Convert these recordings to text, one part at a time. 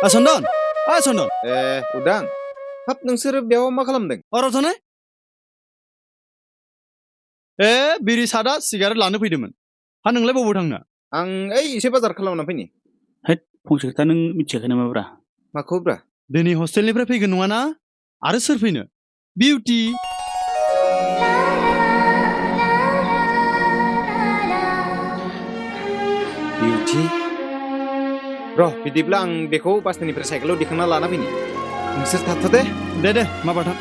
Sandon, Sandon. Udang. Hap नोंसोर बेयाव मा खालामदों? रज'नाय? बिरि सादा सिगारेट लानो फैदोंमोन। हा नोंलाय बबाव थांनो? आं एसे बाजार खालामना फैनि। हैद फंसे खोथा नों मिथियाखै नामाब्रा? माखौब्रा? दिनै हस्टेलनिफ्राय फैगोन नङाना? आरो सोर फैनो? बिउटि। बिउटि? र' बिदिब्ला आं बेखौ बासनिफ्राय साइकेलाव दिखांना लाना फैनि। नोंसोर थाथ' दे। दे माबा थां।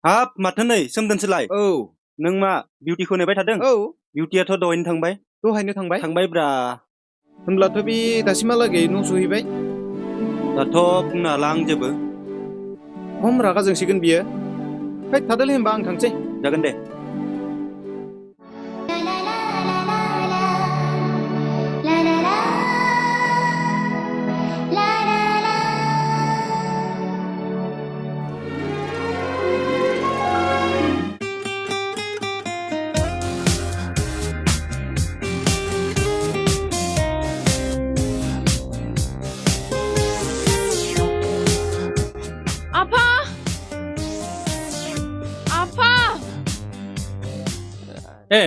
हाब माथो नै सोमदोनसोलाय औ नों मा बिउटिखौ नेबाय थादों? औ बिउटियाथ' दहायनो थांबाय थांबायब्रा होनब्लाथ' बे दासिमहालागै न' सहैबाय दाथ' बुंनो हाला आं जेबो खम रागा जोंसिगोन बियो फै थादोलै होनबा आं थांसै जागोन दे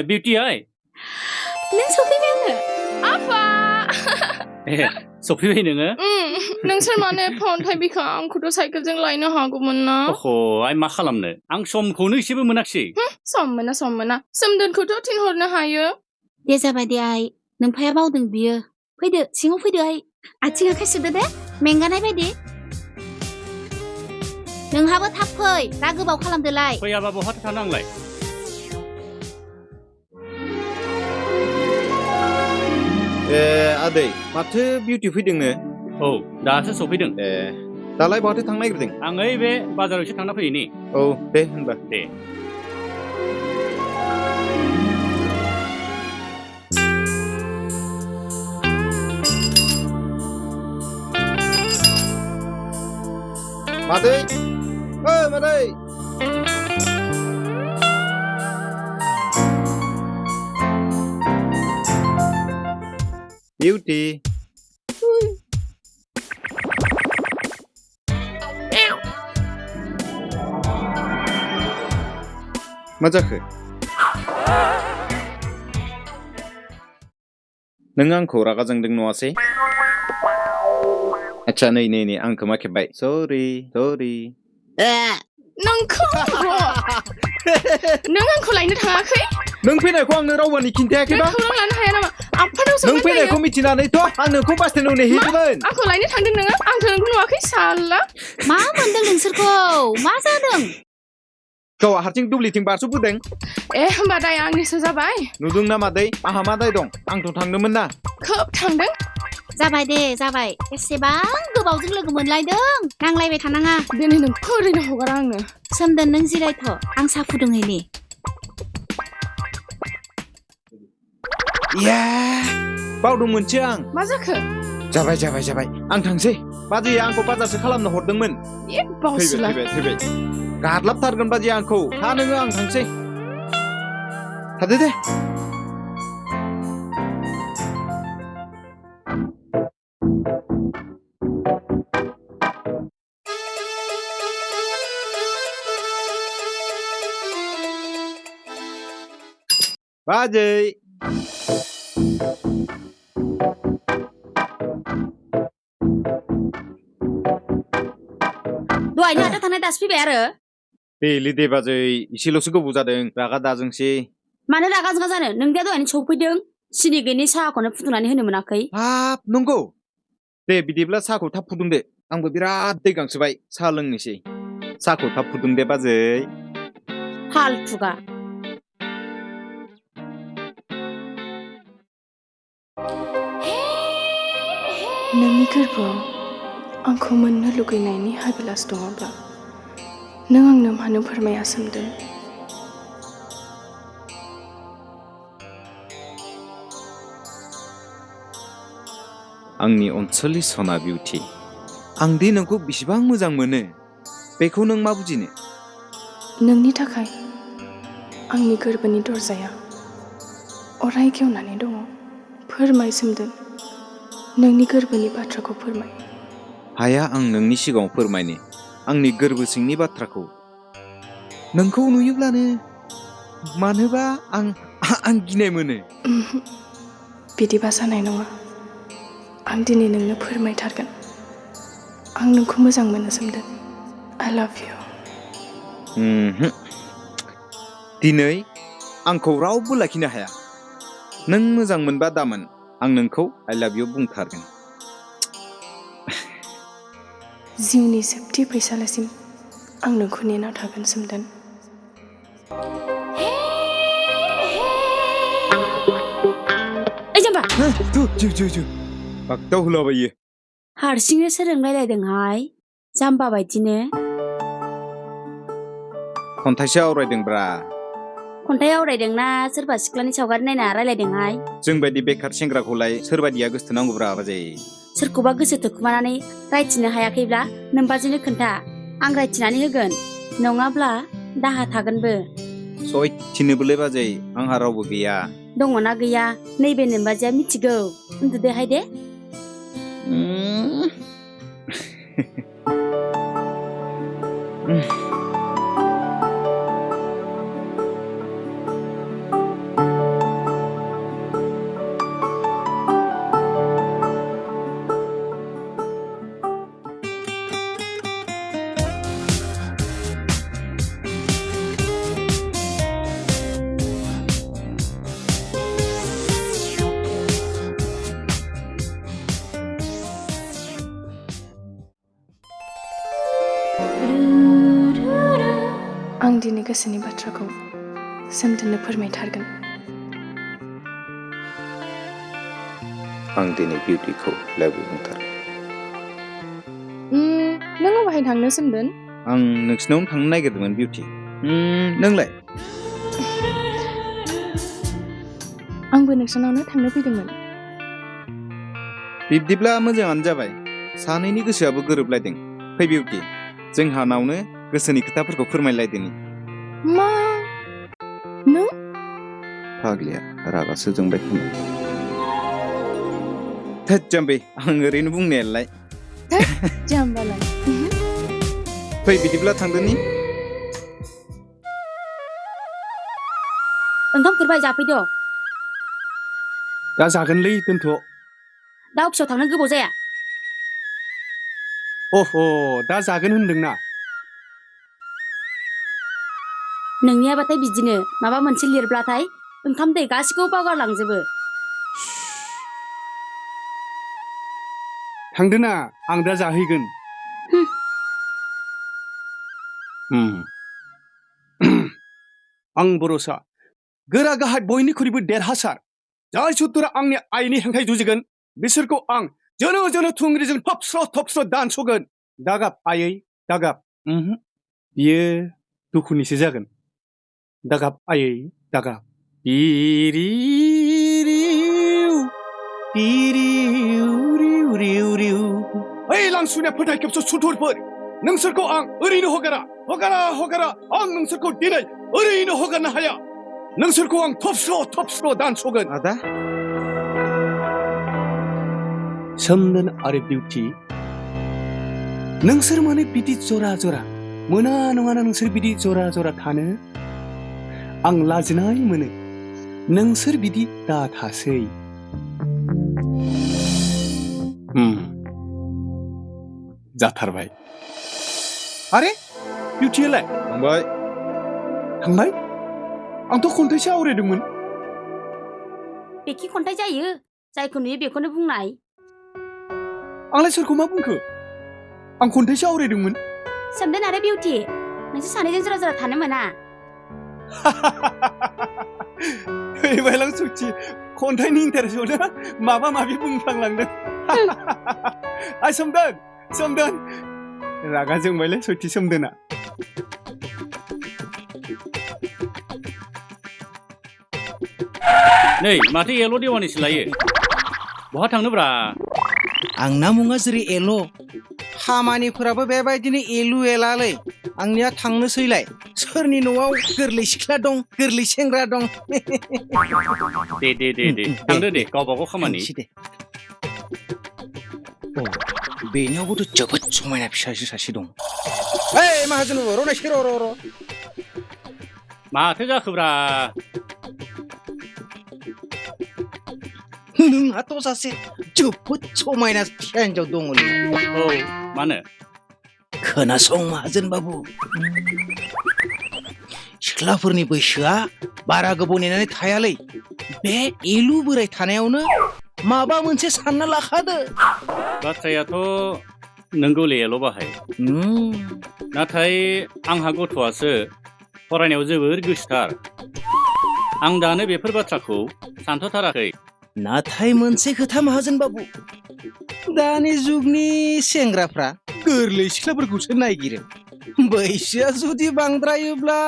बिउटि ओइ नों सफैबाय आफा सफैबाय नोङो नोंसोर माने फन थाइबिखा आंखौथ' साइकेलजों लायनो हागौमोन ना अह आइ मा खालामनो आं समखौनो एसेबो मोनाखिसै सम मोना सोमदोनखौथ' थिनहरनो हायो दे जाबाय दे आइ नोंफाया बावदों बियो फैदो सिङाव फैदो आइ आथिं आखाइ सुदो दे मेंगानाय बायदि नोंहाबो थाब फै दा गोबाव खालामदोलाय फैयाबा बहाथो थानो आंलाय आदै माथो बिउटि फैदोंनो औ दासो सफैदों दालाय बहाथो थांनो नागिरदों आं ओइ बे बाजाराव एसे थांना फैनि औ दे होनबा दे मादै मादै बिउटि मा जाखो नों आंखौ रागा जोंदों नङासै आच्छा नै आं खोमा खेबबाय सरि नों आंखौ लायनो थाङाखै नों फैनायखौ आंनो रावबोनि खिन्थायाखैबा खौरां लानो हाया नामा आफानाव नों फैनायखौ मिथिनानैथ' आं नोंखौ बास स्टेन्डआव नेहैदोंमोन आंखौ लायनो थांदों नोङो आंथ' नोंखौ नुवाखै साला मा मोनदों नोंसोरखौ मा जादों गावहा हारसिं दुब्लिथिं बारस'बोदों होमबा दाय आंनिसो जाबाय नुदों ना मादै आंहा मा दाय दं आंथ' थांदोंमोन ना खोब थांदों जाबाय दे जाबाय एसेबां गोबावजों लोगो मोनलायदों नांलायबाय थानाङा दिनै नोंखौ ओरैनो हगारा आङो सोमदोन नों जिरायथ' आं साहा फुदुंहैनि इया बावदोंमोनसो आं मा जाखो जाबाय आं थांसै बाजैया आंखौ बाजारसो खालामनो हरदोंमोन फैबाय गादलाबथारगोन बाजैया आंखौ था नोङो आं थांसै थादो दे बाजै दहायनो हाथायाव थांनाय दासो फैबाय आरो बेले दे बाजै एसेल'सो गोबाव जादों रागा दाजोंसै मानो रागा जोंगा जानो नोंनिया दहायनो सफैदों सिनि गैयिनि साहाखौनो फुदुंनानै होनो मोनाखै हाब नंगौ दे बिदिब्ला साहाखौ थाब फुदुंदो आंबो बिराद दै गांसोबाय साहा लोंनोसै साहाखौ थाब फुदुंदे बाजै फालथुगा नोंनि गोरबोआव आंखौ मोननो लुगैनायनि हाबिलास दङब्ला नों आंनो मानो फोरमाया सोमदोन आंनि अनसलि सना बिउटि आं दि नोंखौ बेसेबां मोजां मोनो बेखौ नों मा बुजिनो नोंनि थाखाय आंनि गोरबोनि दरजाया अराय खेवनानै दङ फोरमाय सोमदोन नोंनि गोरबोनि बाथ्राखौ फोरमाय हाया आं नोंनि सिगाङाव फोरमायनो आंनि गोरबो सिंनि बाथ्राखौ नोंखौ नुयोब्लानो मानोबा आं गिनाय मोनो बिदिबा जानाय नङा आं दिनै नोंनो फोरमायथारगोन आं नोंखौ मोजां मोनो सोमदोन I love you दिनै आंखौ रावबो लाखिनो हाया नों मोजां मोनबा दामोन आं नोंखौ I love you बुंथारगोन जिउनि जोबथि फैसालिसिम आं नोंखौ नेना थागोन सोमदोन ओइ जाम्बा बागदाव होलाबायो हारसिंनो सोलों रायलायदोंहाय जाम्बा बायदिनो खन्थाइसो आवरायदोंब्रा खन्थाइ आवरायदोंना सोरबा सिख्लानि सावगारि नायना रायलायदोंहाय जोंबायदि बेखार सेंग्राखौलाय सोरबादिया गोसोथोनांगौब्रा बाजै सोरखौबा गोसो थोखुमानानै रायथिनो हायाखैब्ला नोमबाजैनो खोन्था आं रायथिनानै होगोन नङाब्ला दाहा थागोनबो सयथिनोबोलै बाजै आंहा रावबो गैया दङना गैया नैबे नोमबाजैया मिथिगौ उन्दुदोहाय दे आं दिनै गोसोनि बाथ्राखौ सोमदोननो फोरमायथारगोन आं दिनै बिउटिखौ लोगो बुंथारगोन नों अबहाय थांनो सोमदोन आं नोंसिनावनो थांनो नागिरदोंमोन बिउटि नोंलाय आंबो नोंसानावनो थांनो फैदोंमोन बिब्दिब्ला मोजाङानो जाबाय सानैनि गोसोआबो गोरोबलायदों फै बिउटि जोंहानावनो गोसोनि खोथाफोरखौ फोरमायलायदोनि मा नों फाग्लिया रागासो जोंबाय खोमा थोद जाम्बे आं ओरैनो बुंनायालाय जाम्बालाय फै बिदिब्ला थांदोनि ओंखाम खुरबाय जाफैद' दा जागोनलै दोनथ' दा अफिसाव थांनो गोबाव जाया अह दा जागोन होनदोंना नोंनियाबाथाय बिदिनो माबा मोनसे लिरब्लाथाय ओंखाम दै गासिखौबो बावगारलांजोबो थांदोना आं दा जाहैगोन आं बर'सा गोरा गाहाय बयनिख्रुइबो देरहासार जाय सुथुरा आंनि आइनि हेंथायै जुजिगोन बिसोरखौ आं जोनो जोनो थुंग्रिजों थबस्र' दानस'गोन दागाब आयै दागाब बियो दुखुनिसो जागोन दागाब आयै दागाब ओइ लांसुनिया फोथाय खेबस' सुथुरफोर नोंसोरखौ आं ओरैनो हगारा आं नोंसोरखौ दिनै ओरैनो हगारनो हाया नोंसोरखौ आं थबस्र' दानस'गोन आदा सोमदोन आरो बिउटि नोंसोर माने बिदि जरा मोना नङाना नोंसोर बिदि जरा थानो आं लाजिनाय मोनो नोंसोर बिदि दाथासै जाथारबाय आरे बिउटियालाय थांबाय आंथ' खन्थाइसो आवरायदोंमोन बेखि खन्थाइ जायो जायखौ नुयो बेखौनो बुंनाय आंलाय सोरखौ मा बुंखो आं खन्थाइसो आवरायदोंमोन सोमदोन आरो बिउटि नोंसोर सानैजों जरा थानो मोना थैबायलां सुथि खन्थाइनि इन्टारेस्टआवनो माबा माबि बुंफ्लांलांदों आइ सोमदोन रागा जोंबायलै सयथि सोमदोना नै माथो एल' देवानिसो लायो बहा थांनोब्रा आंना मुङा जेरै एल' खामानिफोराबो बेबायदिनो एलु एलालै आंनिया थांनोसैलाय सोरनि न'आव गोरलै सिख्ला दं गोरलै सेंग्रा दं दे थांदो दे गावबा गाव खामानि थांसै दे बेनियावबोथ' जोबोद समायना फिसाजो सासे दं ओइ माहाजोन बाबु रनायसै र' माथो जाखोब्रा नोंहाथ' सासे जोबोद समायना फिसा हिनजाव दङलै औ मानो खोनासं माहाजोन बाबु सिख्लाफोरनि बैसोआ बारा गोबाव नेनानै थायालै बे एलु बोराय थानायावनो माबा मोनसे सानना लाखादो बाथ्रायाथ' नोंगौलै एल' बाहाय नाथाय आंहा गथ'आसो फरायनायाव जोबोर गोसोथार आं दानो बेफोर बाथ्राखौ सानथ'थाराखै नाथाय मोनसे खोथा माहाजोन बाबु दानि जुगनि सेंग्राफ्रा गोरलै सिख्लाफोरखौसो नायगिरो बैसोआ जुदि बांद्रायोब्ला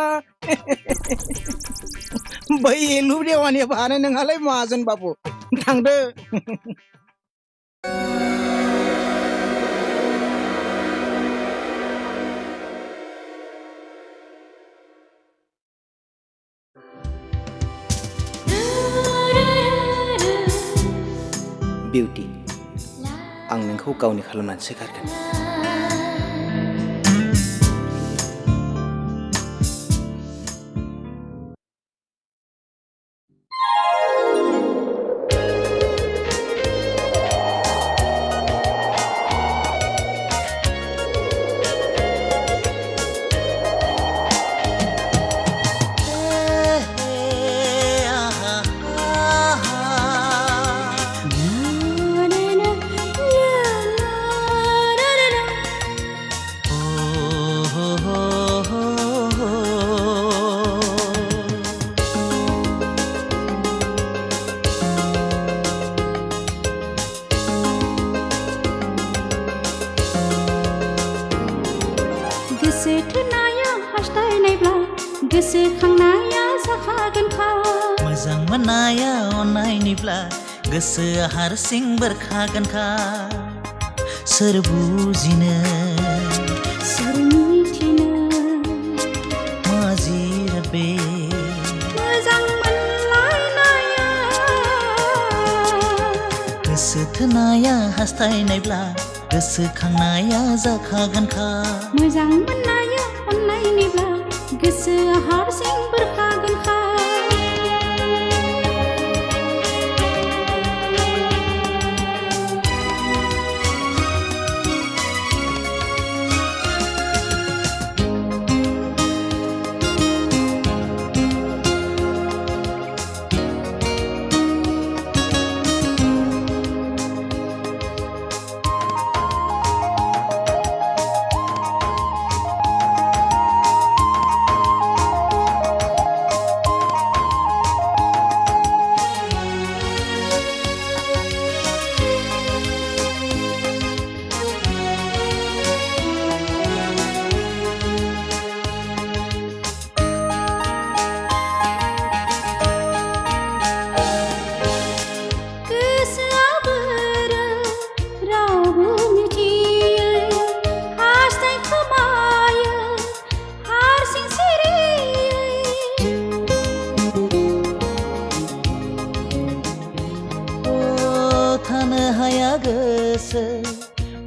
बै एलु देवानियाबो हानाय नङालै माहाजोन बाबु थांदो बिउटि आं नोंखौ गावनि खालामनानैसो गारगोन मोजां मोननाया अननायनिब्ला गोसोआ हारसिं बेरखागोनखा सोर बुजिनो सोर मिथिनो मा जिराद बे मोजां मोनलायनाया गोसो थोनाया हास्थायनायब्ला गोसोखांनाया जाखागोनखा मोजां मोननाया अननायनिब्ला गोसोआ हारसिं बेरखागोनखा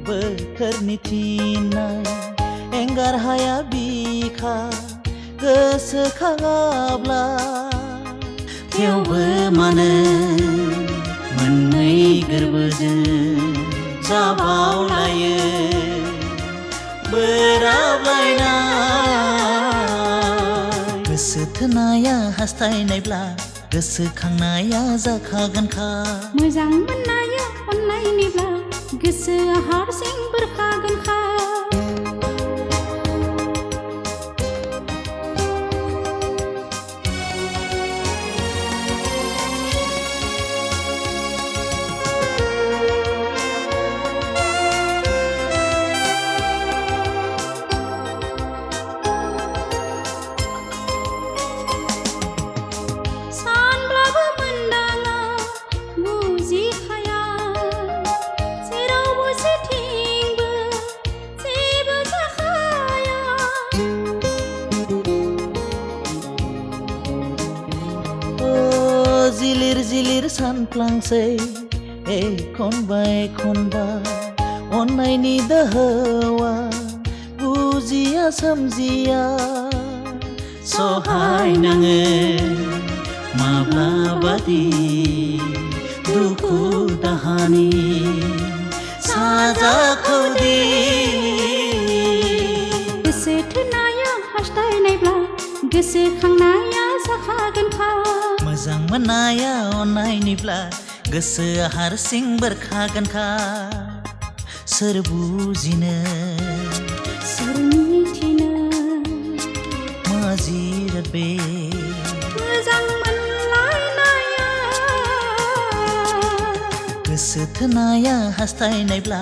बोथोरनि थिननाय एंगार हाया बिखा गोसोखाङाब्ला थेवबो मानो मोननै गोरबोजों जाबावलायो बोराबलायनाय गोसो थोनाया हास्थायनायब्ला गोसोखांनाया जाखागोनखा मोजां मोननाया अननायनिब्ला गोसोआ हारसिं बेरखागोनखा सानब्लाबो मोनदाङा बुजिखाया जेराव जिलिर जिलिर सानफ्लांसै एखनबा एखनबा अननायनि दोहौआ बुजिया सोमजिया सहाय नाङो माब्लाबादि दुखु दाहानि साजाखौ दि गोसो थोनाया हास्थायनायब्ला गोसोखांनाया जाखागोनखा मोजां मोननाया अननायनिब्ला गोसोआ हारसिं बेरखागोनखा सोर बुजिनो सोर मिथिनो मा जिराद बे मोजां मोनलायनाया गोसो थोनाया हास्थायनायब्ला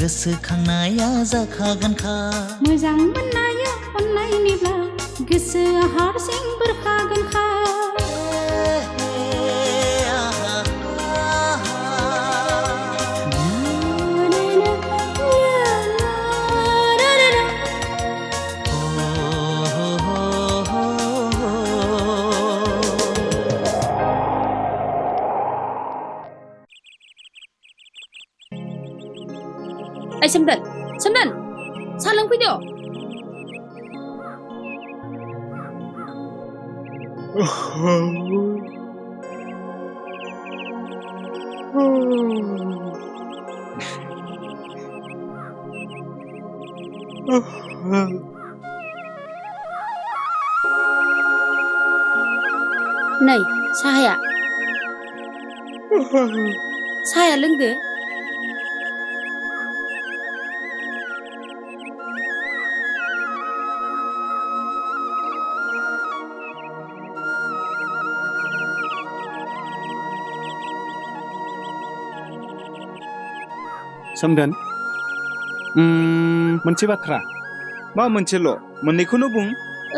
गोसोखांनाया जाखागोनखा मोजां मोननाया अननायनिब्ला गोसोआ हारसिं बेरखागोनखा सोमदोन सोमदोन सा लोंफैदो नै साहाया साहाया लोंदो सोमदोन मोनसे बाथ्रा मा मोनसेल' मोननैखौनो बुं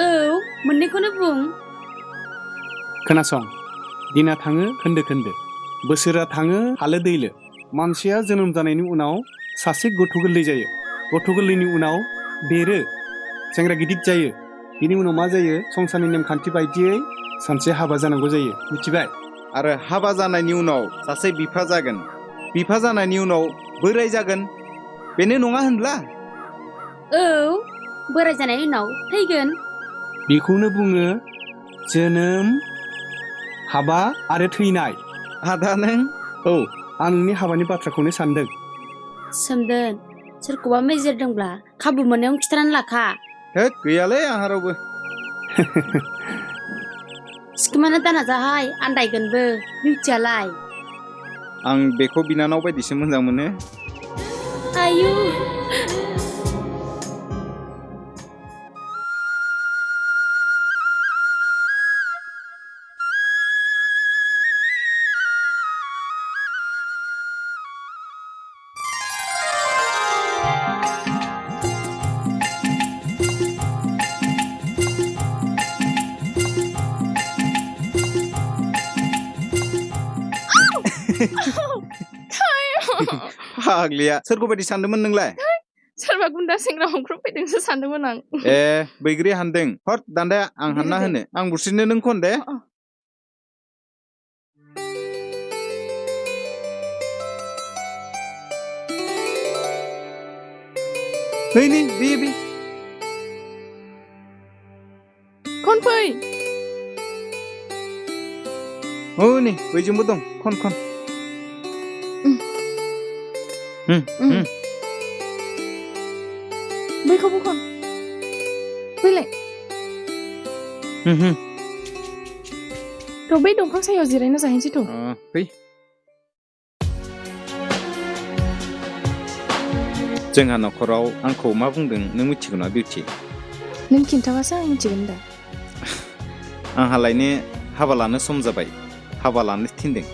औ मोननैखौनो बुं खोनासं दिना थाङो खोन्दो खोन्दो बोसोरा थाङो हालो दैलो मानसिया जोनोम जानायनि उनाव सासे गथ' गोरलै जायो गथ' गोरलैनि उनाव देरो सेंग्रा गिदिर जायो बिनि उनाव मा जायो संसारनि नेमखान्थि बायदियै सानसे हाबा जानांगौ जायो मिथिबाय आरो हाबा जानायनि उनाव सासे बिफा जागोन बिफा जानायनि उनाव बोराय जागोन बेनो नङा होनब्ला औ बोराय जानायनि उनाव थैगोन बेखौनो बुङो जोनोम हाबा आरो थैनाय आदा नों औ आं नोंनि हाबानि बाथ्राखौनो सानदों सोमदोन सोरखौबा मेजेरदोंब्ला खाबु मोननायाव खिथानानै लाखा होद गैयालै आंहा रावबो सिखोमानो दानाजाहाय आन्दायगोनबो मिथियालाय आं बेखौ बिनानाव बायदिसो मोजां मोनो आयु फाग्लिया सोरखौ बायदि सानदोंमोन नोंलाय सोरबा गुन्दा सेंग्रा हमख्रुबफैदोंसो सानदोंमोन आं ए बैग्रि हानदों हर दान्दाया आं हानना होनो आं बुस्रिनो नों खन दे नै बे खन फै औ नै बैजोंबो दं खन बैखौबो खन फैलाय थ' बै दंफां सायाव जिरायना जाहैनोसै थ' फै जोंहा न'खराव आंखौ मा बुंदों नों मिथिगौ ना बिउटि नों खिन्थाबासो आं मिथिगोन दा आंहालायनो हाबा लानो सम जाबाय हाबा लानो थिनदों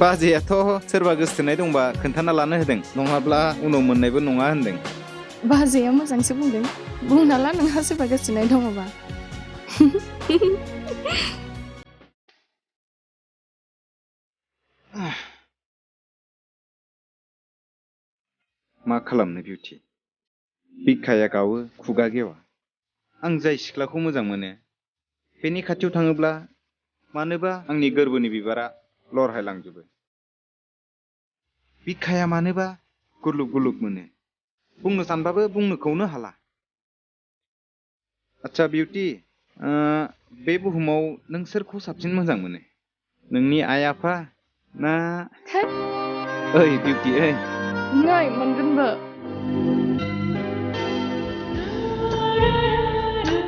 बाजैयाथ' सोरबा गोसोथोनाय दंबा खोन्थाना लानो होदों नङाब्ला उनाव मोननायबो नङा होनदों बाजैया मोजांसो बुंदों बुंना ला नोंहा सोरबा गोसोनाय दङबा मा खालामनो बिउटि बिखाया गावो खुगा गेवा आं जाय सिख्लाखौ मोजां मोनो बेनि खाथियाव थाङोब्ला मानोबा आंनि गोरबोनि बिबारा लरहायलांजोबो बिखाया मानोबा गुरलुब गुरलुब मोनो बुंनो सानबाबो बुंनोखौनो हाला आच्छा बिउटि बे बुहुमाव नों सोरखौ साबसिन मोजां मोनो नोंनि आइ आफा ना ओइ बिउटि ओइ नै मोनगोनबो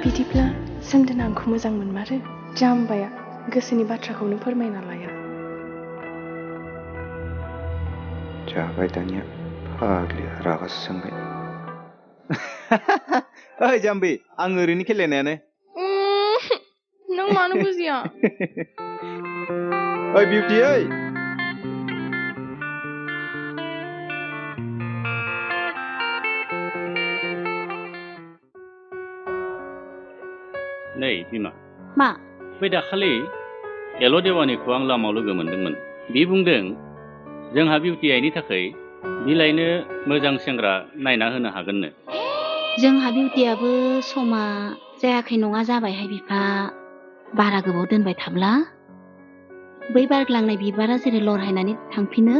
बिदिब्ला सोमदोन आंखौ मोजां मोनमारो जाम्बाया गोसोनि बाथ्राखौनो फोरमायना लाया जाबाय दानिया फाग्लिया रागासो जोंबाय ओइ जाम्बि आं ओरैनो खेलेनायानो नों मानो बुजिया ओइ बिउटि ओइ नै बिमा मा बै दाखालि एल' देवानिखौ आं लामायाव लोगो मोनदोंमोन बि बुंदों जोंहा बिउटि आइनि थाखाय बिलाइनो मोजां सेंग्रा नायना होनो हागोननो जोंहा बिउटियाबो समा जायाखै नङा जाबायहाय बिफा बारा गोबाव दोनबाय थाब्ला बै बारग्लांनाय बिबारा जेरै लरहायनानै थांफिनो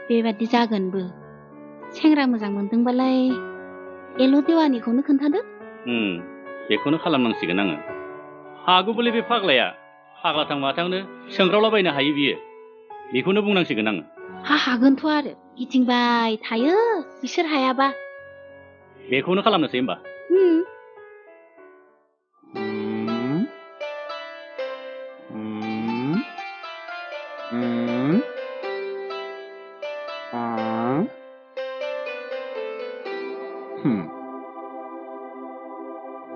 बेबादि जागोनबो सेंग्रा मोजां मोनदोंबालाय एल' देवानिखौनो खोन्थादो बेखौनो खालामनांसिगोन आङो हागौबोलै बे फाग्लाया फाग्लाथां माथांनो सोंग्रावलाबायनो हायो बियो बेखौनो बुंनांसिगोन आङो हागोनथ' आरो गिदिंबाय थायो बिसोर हायाबा बेखौनो खालामनोसै होमबा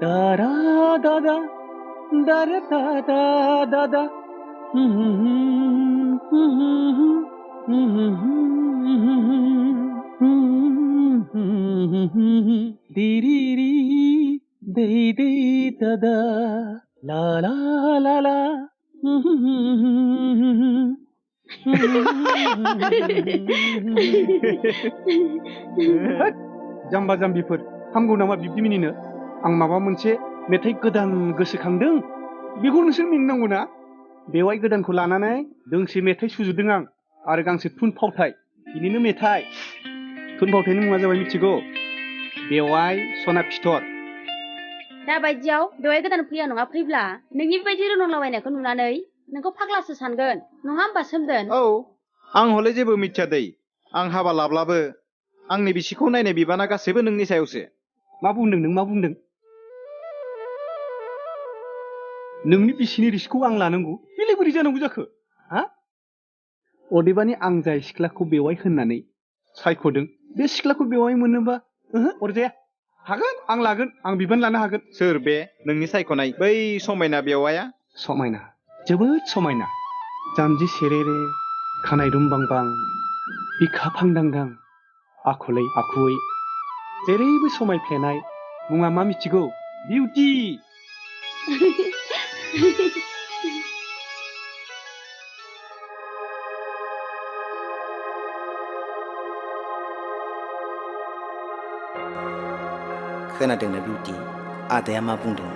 दारा दादा दारा दादा दादा दिरिरि दे दे दादा ला ला ला ला जाम्बा जाम्बिफोर हामगौ नामा बिब्दि मिनिनो आं माबा मोनसे मेथाइ गोदान गोसोखांदों बेखौ नोंसोर मिनिनांगौ ना बेवाइ गोदानखौ लानानै दोंसे मेथाइ सुजुदों आं आरो गांसे थुनफावथाय बिनिनो मेथाइ थुनफावथायनि मुङा जाबाय मिथिगौ बेवाइ सना फिथर दाबायदियाव बेवाइ गोदान फैया नङा फैब्ला नोंनि बेबायदि रोनलाबायनायखौ नुनानै नोंखौ फाग्लासो सानगोन नङा होमबा सोमदोन औ आं हले जेबो मिथिया दै आं हाबा लाब्लाबो आंनि बिसिखौ नायनाय बिबाना गासैबो नोंनि सायावसो मा बुंदों नों मा बुंदों नोंनि बिसिनि रिस्कखौ आं लानांगौ बेलाय बोरै जानांगौ जाखो हा अदेबानि आं जाय सिख्लाखौ बेवाइ होननानै सायख'दों बे सिख्लाखौ बेवाइ मोनोबा अरजाया हागोन आं लागोन आं बिबान लानो हागोन सोर बे नोंनि सायख'नाय बै समायना बेवाइया समायना जोबोद समायना जानजि सेरेरे खानाय रुमबांबां बिखा फांदांदां आखलै आखुयै जेरैबो समायफ्लेनाय मुङा मा मिथिगौ बिउटि खोनादोंना बिउटि आदाया मा बुंदों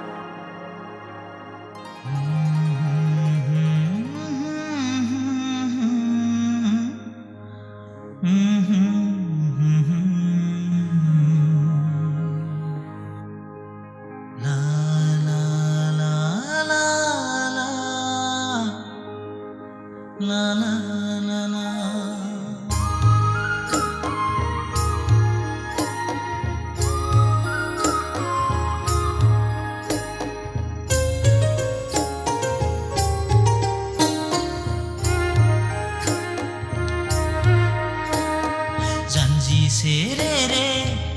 सेरेरे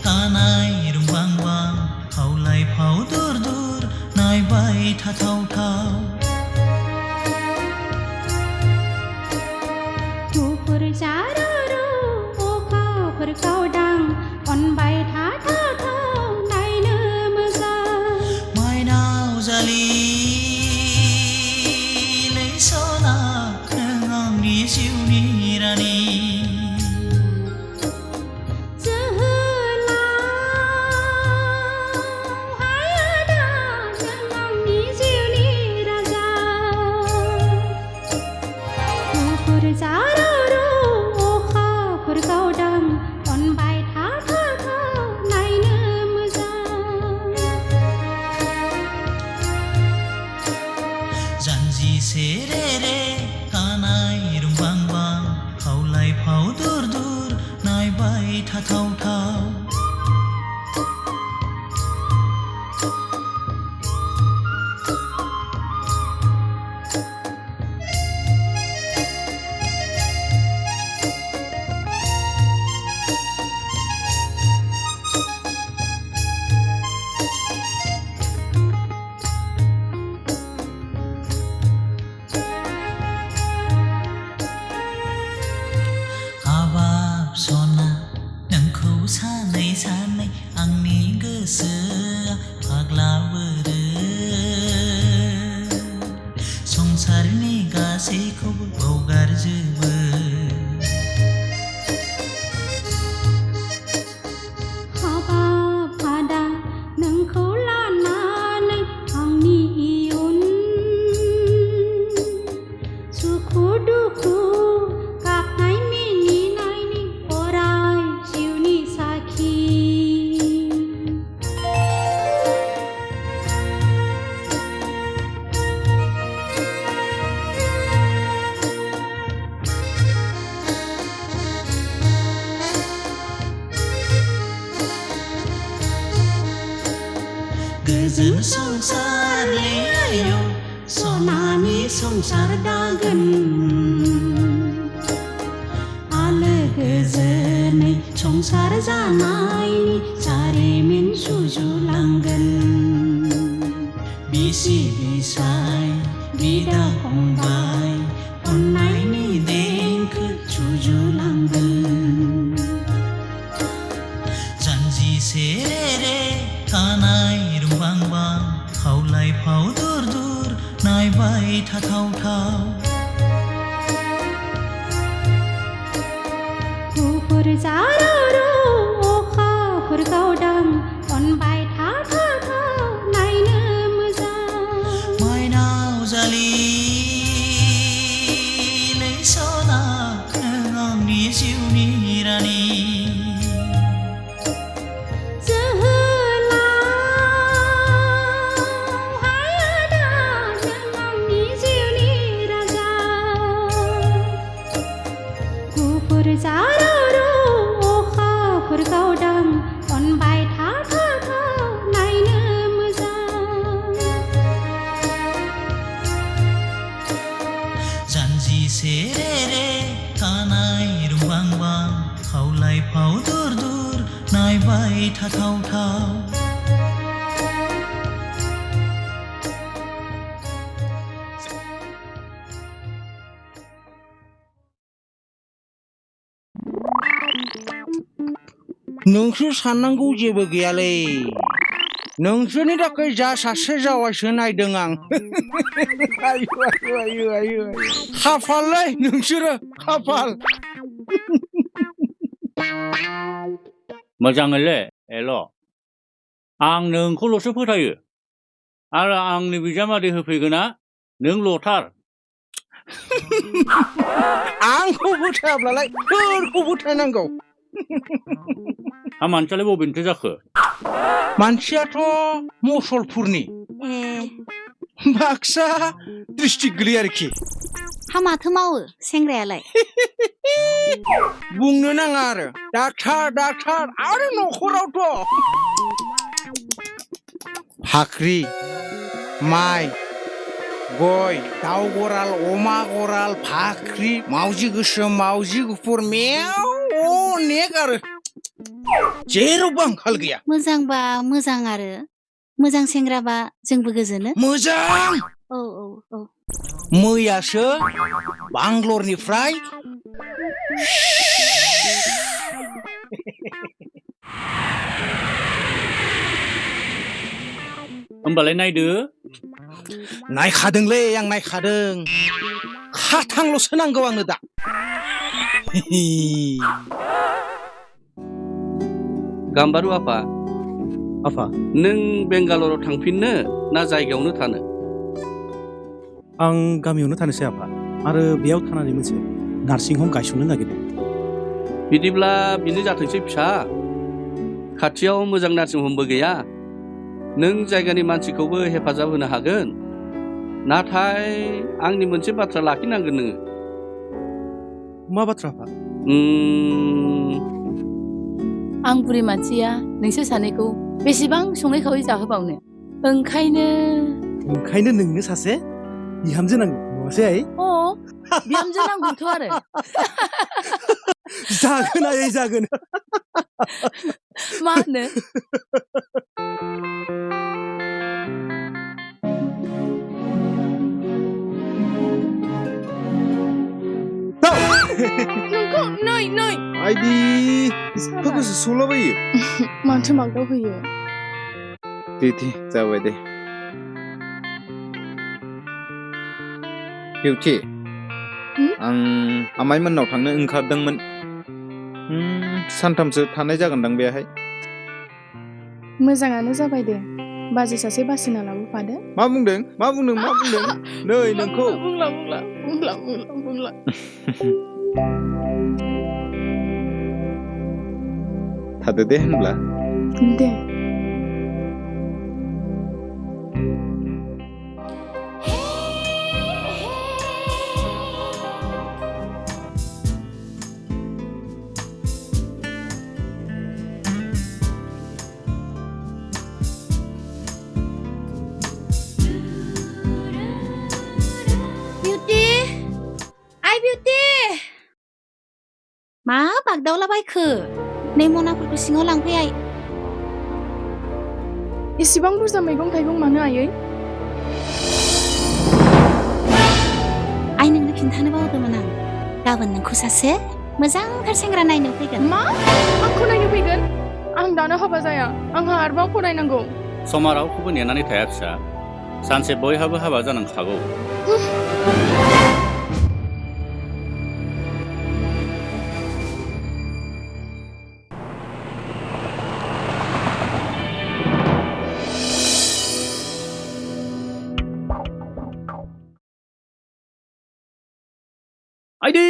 खानाय रुंबांबां फावलाय फाव दुर दुर नायबाय थाथावथाव मुफुर जारुरु अखाफोर गावदां अनबाय थाथावथाव नायनो मोजां माइनाव जालि सना नों आंनि जिउनि रानि गुफुर जारौ अखाफोर गावदां अनबाय था नायनो मोजां जानजि सेरे रे कानाय रुंबां बां फावलाय फाव दुर दुर नायबाय थाथाव थाव हाबाब सना नोंखौ सानै सानै आंनि गोसोआ फाग्ला बोरो संसारनि गासैखौबो बावगारजोबो हाबाब आदा नोंखौ लानानै आंनि इयुन सुखु दुखु गाबनाय मिनिनायनि अराय जिउनि साखि गोजोन संसारले आयौ सनानि संसार दागोन आलो गोजोनै संसार जानायनि जारिमिन सुजुलांगोन बिसि बिसाय बिदा फंबाय अननायनि देंखो सुजुलांगोन जानजि सेरे रे कानाय रुंबां बां फावलाय फाव दुर दुर नायबाय थाथाव थाव गुफुर जारौ अखाफोर गावदां अनबाय था नायनो मोजां माइनाव जालि लै सना नों आंनि जिउनि रानि जारौ अखाफोर गावदां अनबाय था नायनो मोजां जानजि सेरे रे कानाय रुंबां बां फावलाय फाव दुर दुर नायबाय थाथाव थाव नोंसोर साननांगौ जेबो गैयालै नोंसोरनि थाखाय जा सासे जावायसो नायदों आं खाफाललै नोंसोरो खाफाल मोजाङैलै एल' आं नोंखौल'सो फोथायो आरो आंनि बिजामादै होफैगोना नों ल'थार आंखौ फोथायाब्लालाय सोरखौ फोथायनांगौ मानसियालाय बबेनिथो जाखो मानसियाथ' मसलपुरनि बाक्सा डिस्ट्रिक्ट गोलैयो आरोखि हा माथो मावो सेंग्रायालाय बुंनो नाङा आरो डाक्टार आरो न'खरावथ' फाख्रि माइ गय दाउ गराल अमा गराल फाख्रि मावजि गोसोम मावजि गुफुर मेव अनेक आरो जेरावबो आंखाल गैया मोजांबा मोजां आरो मोजां सेंग्राबा जोंबो गोजोनो मोजां औ मैयासो बांग्लरनिफ्राय होमबालाय नायदो नायखादोंलै आं नायखादों खाथांल'सो नांगौ आंनो दा गाम्बारु आफा नों बेंगालराव थांफिननो ना जायगायावनो थानो आं गामियावनो थानोसै आफा आरो बेयाव थानानै मोनसे नार्सिं हम गायसननो नागिरदों। बिदिब्ला बिनो जाथोंसै फिसा। खाथियाव मोजां नार्सिं हमबो गैया। नों जायगानि मानसिखौबो हेफाजाब होनो हागोन। नाथाय आंनि मोनसे बाथ्रा लाखिनांगोन नोङो। मा बाथ्रा आफा? आं बुरि मानसिया नोंसोर सानैखौ बेसेबां सङै खावै जाहोबावनो। ओंखायनो नोंनो सासे बिहामजो नांगौ नङासै आइ? बिहामजो नांगौथ' आरो। जागोन आइ जागोन। मा होनो? नोंखौ नै आइदि एफागोसो सौलाबायो। माथो मागदाव होयो? दे जाबाय दे। बिउटि आं आमाइमोननाव थांनो ओंखारदोंमोन। सानथामसो थानाय जागोनदां बेहाय। मोजाङानो जाबाय दे। बाजै सासे बासिना लाबोफादो। मा बुंदों? नै नोंखौ। बुंला। थादो दे होनब्ला। दे। मा बागदावलाबायखो? नै मनाफोरखौ सिङाव लांफै आइ। इसिबां बुरजा मैगं थाइगं मानो आयै? आइ नोंनो खिन्थानो बावदोंमोन आं। गाबोन नोंखौ सासे मोजांथार सेंग्रा नायनो फैगोन। मा? आंखौ नायनो फैगोन? आं दानो हाबा जाया। आंहा आरोबाव फरायनांगौ। समा रावखौबो नेनानै थाया फिसा। सानसे बयहाबो हाबा जानांखागौ। आइदै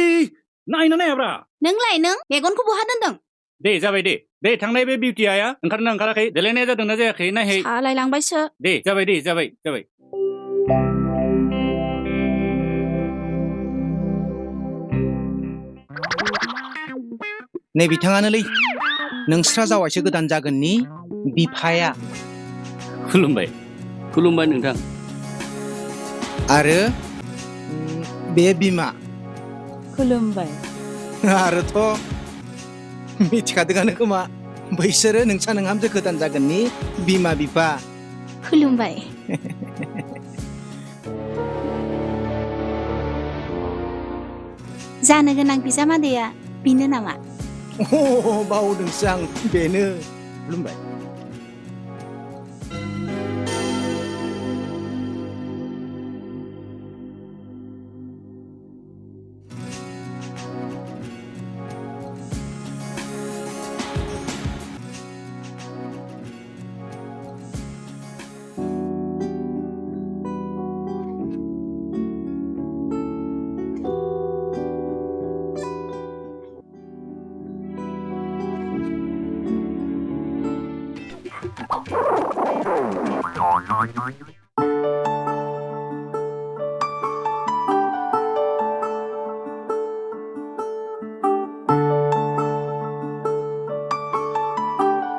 नायना नायाब्रा? नोंलाय मेगनखौ बहा दोनदों? दे जाबाय दे। थांनाय बे बिउटि आया ओंखारना ओंखाराखै? देलायनाया जादोंना जायाखै नायहै। सालाय लांबायसो। दे जाबाय। नै बिथाङानोलै नोंस्रा जावायसो गोदान जागोननि बिफाया। खुलुमबाय नोंथां। आरो बे बिमा। खुलुमबाय। आरोथ' मिथिखादोंआनो खोमा बैसोरो नोंसा नोंहामजो गोदान जागोननि बिमा बिफा। खुलुमबाय। जानो गोनां बिजामादैया बेनो नामा? बावदोंसो आं, बेनो। खुलुमबाय।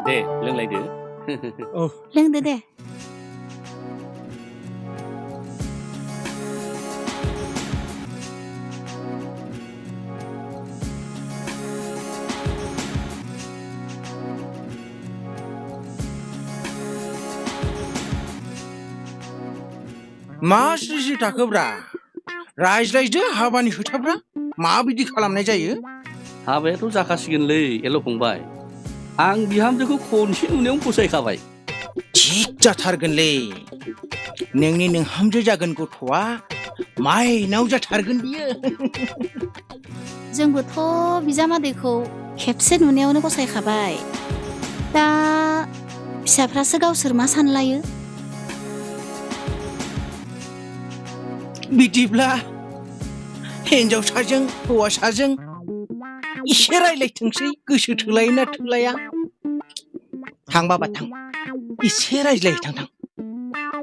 दे लोंलायदो। लोंदो दे। मा सिसि थाखोब्रा? रायज्लायदो हाबानि खोथाफ्रा माबायदि खालामनाय जायो? हाबायाथ' जाखासिगोनलै एल' फंबाय। आं बिहामजोखौ खनसे नुनायावनो फसायखाबाय। थिग जाथारगोनलै। नोंनि नोंहामजो जागोन गथ'आ माइनाव जाथारगोन बियो। जोंबोथ' बिजामादैखौ खेबसे नुनायावनो फसायखाबाय। दा फिसाफ्रासो गावसोर मा सानलायो। बिदिब्ला हिन्जावसाजों हौवासाजों एसे रायज्लायथोंसै गोसो थोलायो ना थोलाया थां बाबा थां एसे रायज्लायो थां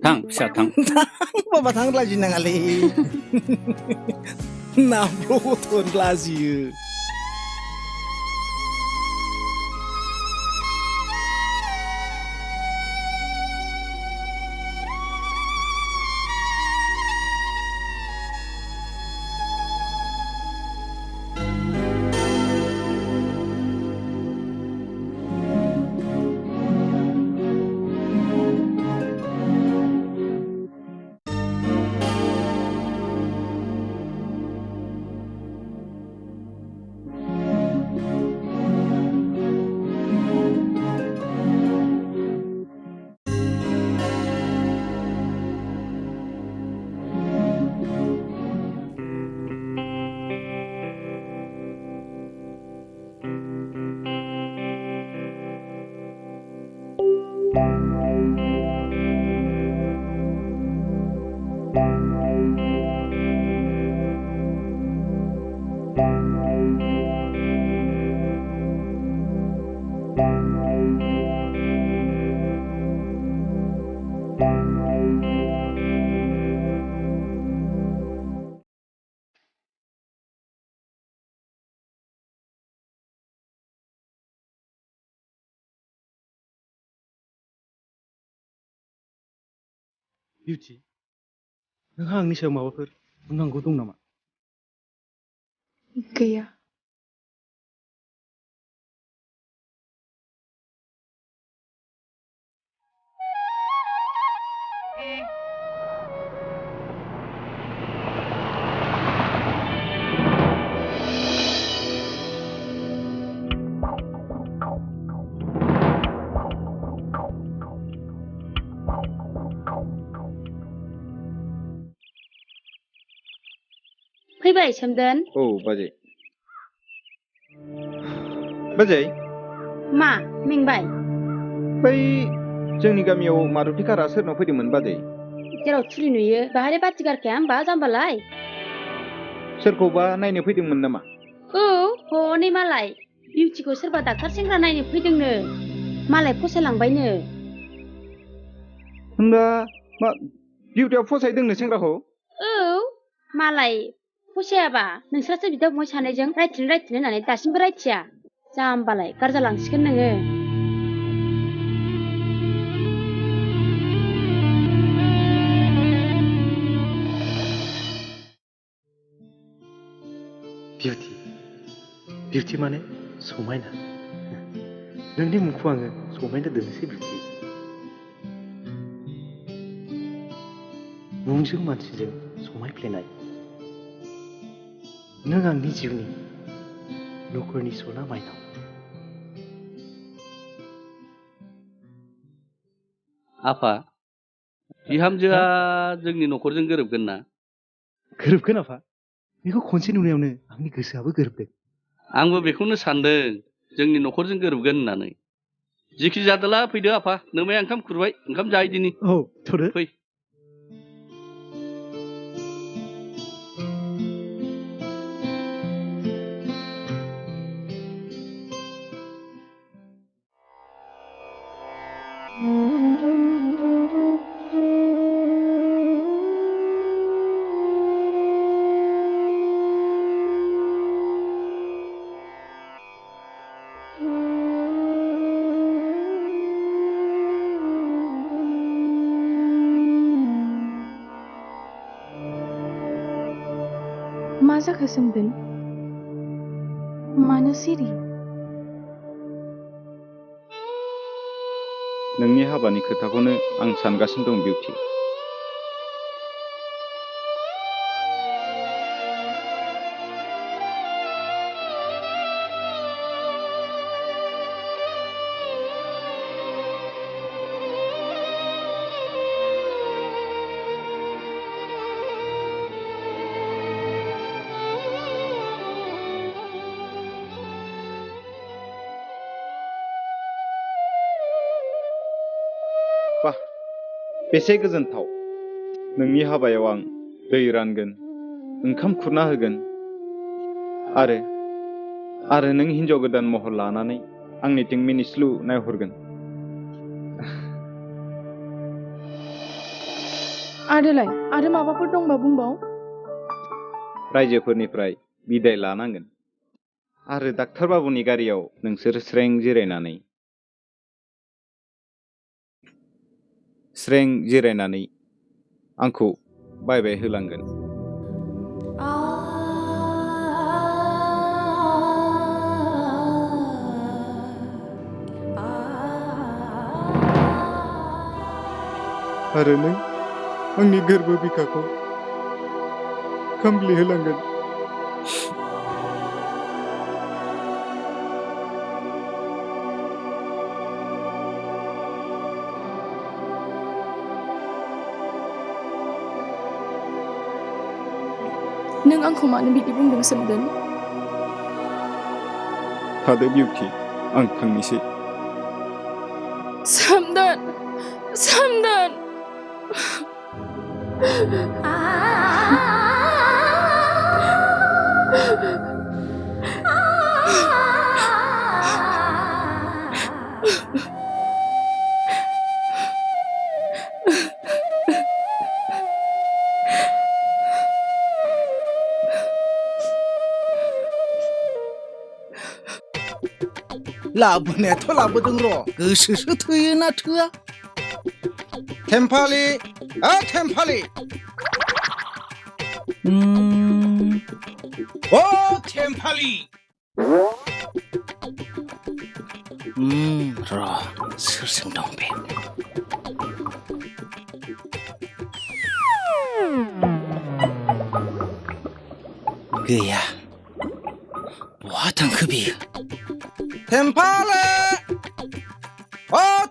थां फिसा थां बाबा थां लाजिनाङालै नामल' लाजियो बिउटि नोंहा आंनि सायाव माबाफोर बुंनांगौ दं नामा? गैया फैबाय सोमदोन औ बाजै बाजै मा मेंबाय बै जोंनि गामियाव मारुति कारआ सोरनाव फैदोंमोन बाजै जेराव थुरि नुयो बाहाय बाथि गारखाया होमबा जाम्बालाय सोरखौबा नायनो फैदोंमोन नामा औ हनै मालाय बिउटिखौ सोरबा डाक्टार सेंग्रा नायनो फैदोंनो मालाय फसायलांबायनो होनबा मा बिउटिया फसायदोंनो सेंग्राखौ औ मालाय फसायाबा नोंस्रासो बिदा फंबाय सानैजों रायथिनो होननानै दासिमबो रायथिया जाम्बालाय गारजालांसिगोन नोङो बिउटि माने समायना नोंनि मुंखौ आङो समायना दोननोसै बिउटि मुंजों मानसिजों समायफ्लेनाय नों आंनि जिउनि नखरनि सना माइनाव आफा बिहामजोआ जोंनि न'खरजों गोरोबगोन ना गोरोबगोन आफा बेखौ खनसे नुनायावनो आंनि गोसोआबो गोरोबदों आंबो बेखौनो सानदों जोंनि न'खरजों गोरोबगोन होननानै जिखि जादोला फैदो आफा नोमाया ओंखाम खुरबाय ओंखाम जाहैदिनि औ थ'दो फै मा जाखो सोमदोन मानो सिरि नोंनि हाबानि खोथाखौनो आं सानगासिनो दं बिउटि वाह बेसे गोजोनथाव नोंनि हाबायाव आं दै रानगोन ओंखाम खुरना होगोन आरो नों हिनजाव गोदान महर लानानै आंनिथिं मिनिस्लु नायहरगोन। आरोलाय आरो माबाफोर दंबा बुंबाव। रायजोफोरनिफ्राय बिदाय लानांगोन आरो डाक्टार बाबुनि गारियाव नोंसोर स्रें जिरायनानै आंखौ बाय बाय होलांगोन। आरो नों आंनि गोरबो बिखाखौ खामग्लि होलांगोन। नों आंखौ मानो बिदि बुंदों सोमदोन? थादो बिउटि, आं थांनोसै। सोमदोन सोमदोन लाबोनायाथ' लाबोदों र' गोसोसो थोयोना थोआ। थेम्फालि थेम्फालि ओ थेम्फालि र' सोरजों दं बे? गैया, बहा थांखो बियो? थेम्फालि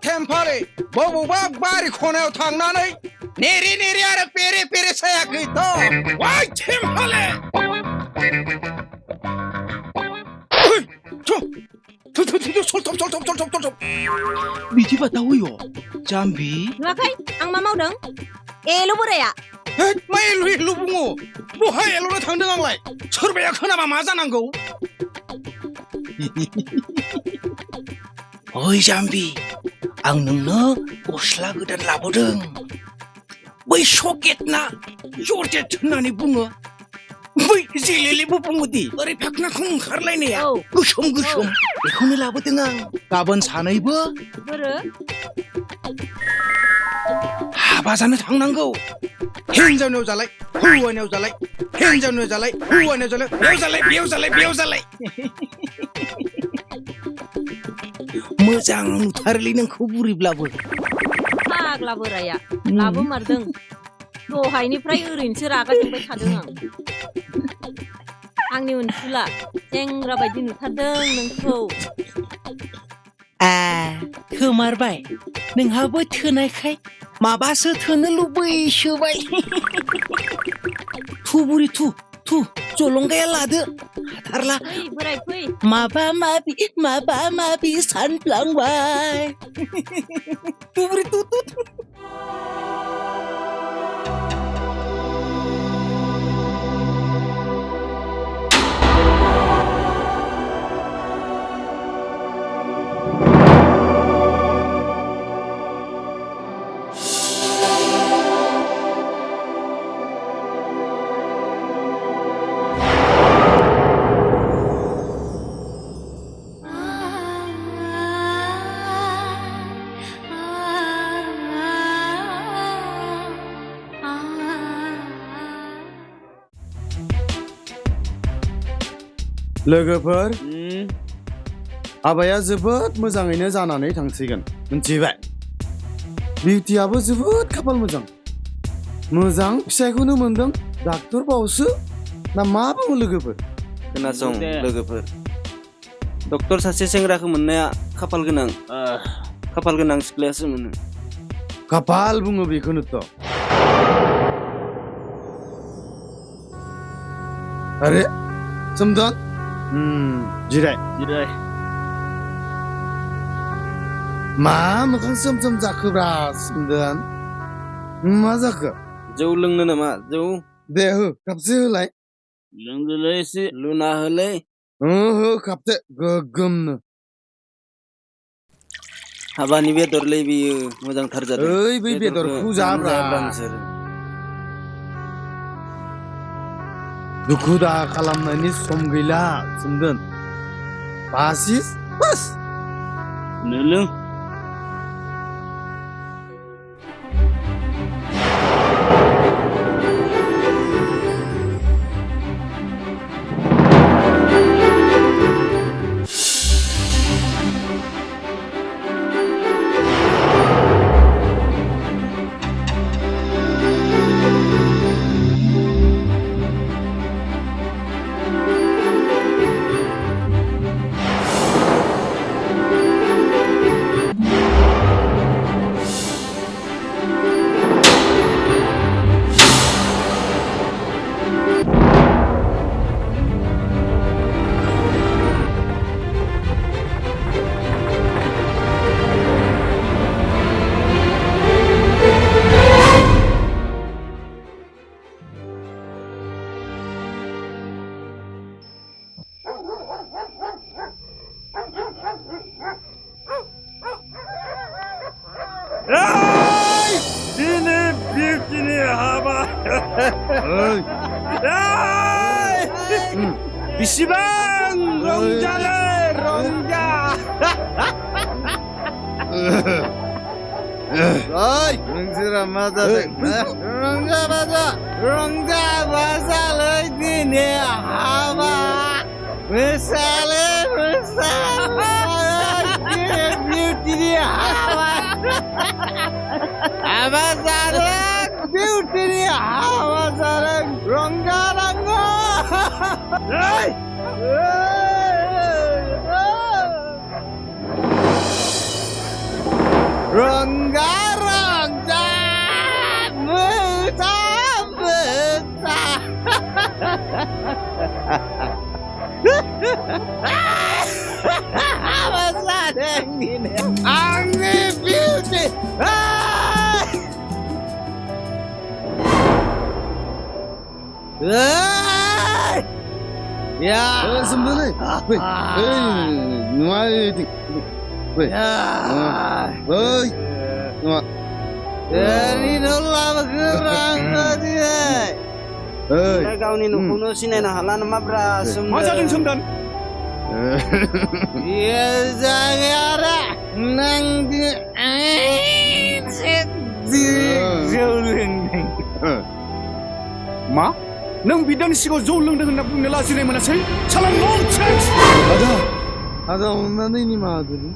थेम्फालि बबेबा बारि खनायाव थांनानै नेरे नेरे आरो पेरे पेरे सायाखैथ'। वाइ थेम्फालि बिदिबा दावैयो जाम्बि नुवाखै आं मा मावदों? एल' बोराया मा एलु एलु बुङो? बहा एल'नो थांदों आंलाय? सोरबाया खोनाबा मा जानांगौ? ओइ जाम्बि, आं नोंनो गस्ला गोदान लाबोदों। बै सकेट ना जर्जेट होननानै बुङो। बै जेलेलेबो बुङोदि ओरै फाखनाखौ ओंखारलायनाया गोसोम गोसोम, बेखौनो लाबोदों आं। गाबोन सानैबो हाबा जानो थांनांगौ। हिनजावनियाव जालाय हौवानियाव जालाय, हिनजावनियाव जालाय हौवानियाव जालाय, बेयाव जालाय बेयाव जालाय बेयाव जालाय। मोजां नुथारोलै नोंखौ बुरैब्लाबो। फाग्ला बोराया लाबोमारदों। दहायनिफ्राय ओरैनोसो रागा जोंबाय थादों आं। आंनि उनसुला सेंग्रा बायदि नुथारदों नोंखौ। खोमारबाय, नोंहाबो थोनायखाय माबासो थोनो लुबैसोबाय। थु बुरि थु जलंगाया लादो। हाथारला बोराय फै, माबा माबि सानफ्लांबाय। थु बुरि थु। लोगोफोर, हाबाया जोबोद मोजाङैनो जानानै थांसिगोन, मिन्थिबाय? बिउटियाबो जोबोद खाफाल मोजां फिसायखौनो मोनदों। डाक्टर बावसो ना मा बुङो लोगोफोर? खोनासं लोगोफोर, डक्टर सासे सेंग्राखौ मोननाया खाफाल गोनां सिख्लायासो मोनो। खाफाल बुङो बेखौनोथ'। अरे सोमदोन, जिराय। मा मोखां सोम जाखोब्रा सोमदोन? मा जाखो? जौ लोंनो नामा? जौ दे हो, कापसे होलाय। लोंदोलै एसे लुना होलै ओहो खापते गोगोमनो हाबानि बेदरलै बियो मोजांथार जादों ओइ बै बेदरखौ जाब्रा नोंसोर दुखु दाहा खालामनायनि सम गैला सोमदोन बासिस बास नोलों Dilip Beauty'ni hava. Bisiban rongjalı rongja. Ay, Rongja mata rongja mata rongja basalı dini hava. Mesale Dilip Beauty'ni hava. Hava sarang Beauty'ni hava sarang rongja rongja. Hey! Rongga rongga meta meta apa sadang ini angin beauty ya sebenarnya nuai dari dalam gerang dia गावनि न'खौनो सिनायनो हाला नामा ब्रा मा जादों सोमदोन iya jangan nang di मा नों बिदानि सिगाङाव जौ लोंदों होनना बुंनो लाजिनाय मोनासै साला ननसेन्स आदा अननानै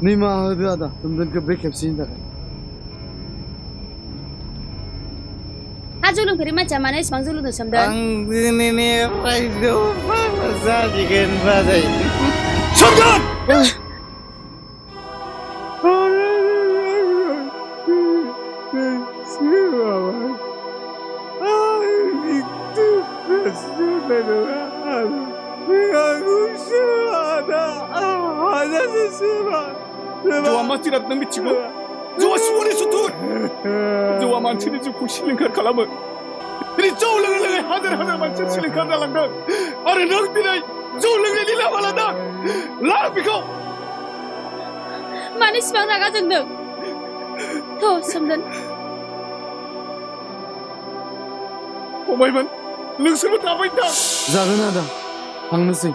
निमाहा होदो आदा सोमदोनखौ बे खेबसेनि थाखाय हा जौ लोंफेरै मानसिया मानो एसेबां जौ लोंदों सोमदोन आं दिनैनिफ्राय जौ फाग्ला जासिगोन बाजै सोमदोन जौआ मा जिराद नों मिथिगौ जौआ सुबुंनि सुथुर जौआ मानसिनि जिउखौ सिलिंखार खालामो दिनै जौ लोङै लोङै हाजार हाजार मानसि सिलिंखार जालांदों आरो नों दिनै जौ लोंनायनि लामा लादों ला बेखौ मानो इसिबां रागा जोंदों थ' सोमदोन फंबायमोन नोंसोरबो थाबाय था जागोन आदा थांनोसै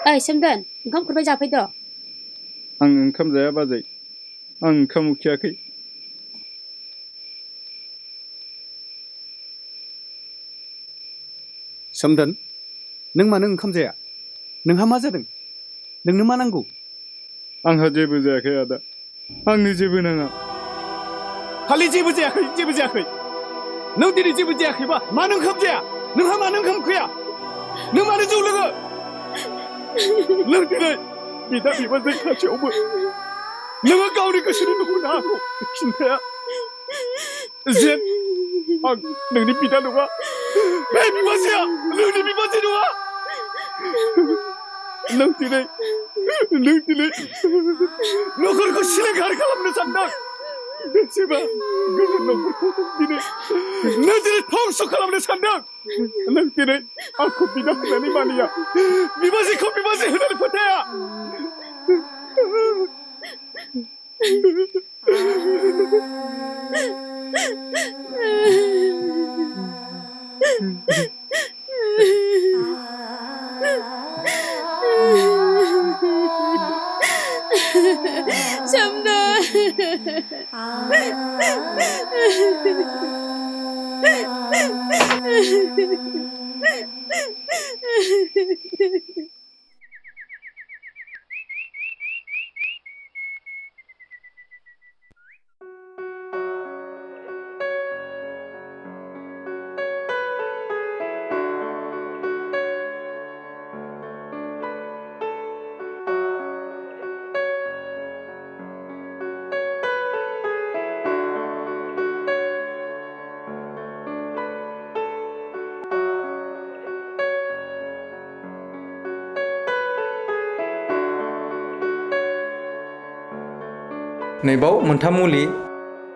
ओइ सोमदोन ओंखाम खुरबाय जाफैद' आं ओंखाम जाया बाजै आं ओंखाम उखैयाखै सोमदोन नों मानो ओंखाम जाया नोंहा मा जादों नोंनो मा नांगौ आंहा जेबो जायाखै आदा आंनो जेबो नाङा खालि जेबो जायाखै नों दिनै जेबो जायाखैबा मानो ओंखाम जाया नोंहा मानो ओंखाम उखैया नों मानो जौ लोङो नों दिनै बिदा बिबाजै खाथियावबो नोङो गावनि गोसोनि दुखुनो हागौ खिन्थाया जेन आं नोंनि बिदा नङा बे बिबाजैया नोंनि बिबाजै नङा नों दिनै नखरखौ सिलिंखार खालामनो सानदों बेसेबा गोजोन नखरखौ नों दिनै धंस खालामनो सानदों नों दिनै आंखौ बिदा होननानै मानिया बिबाजैखौ बिबाजै होननानै फोथाया नैबाव मोनथाम मुलि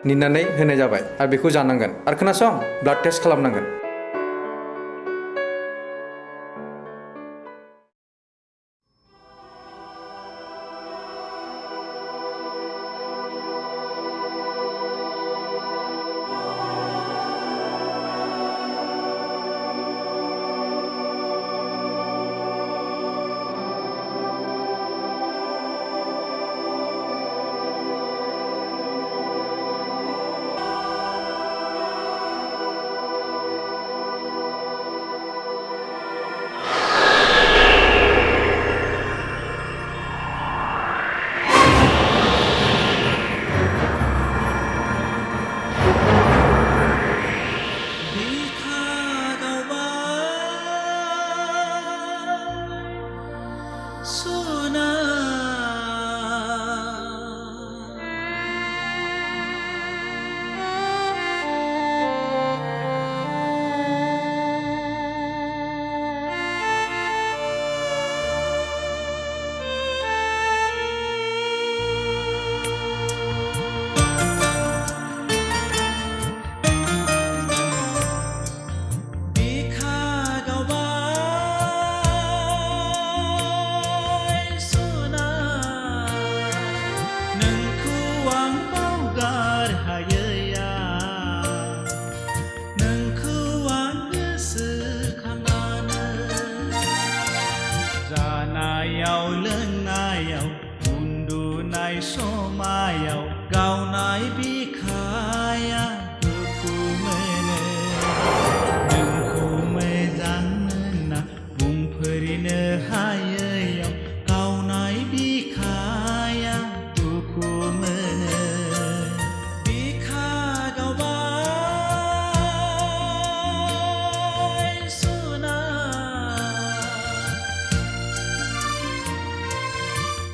निनानै होनाय जाबाय आरो बेखौ जानांगोन आरो खोनासं ब्लाड टेस्ट खालामनांगोन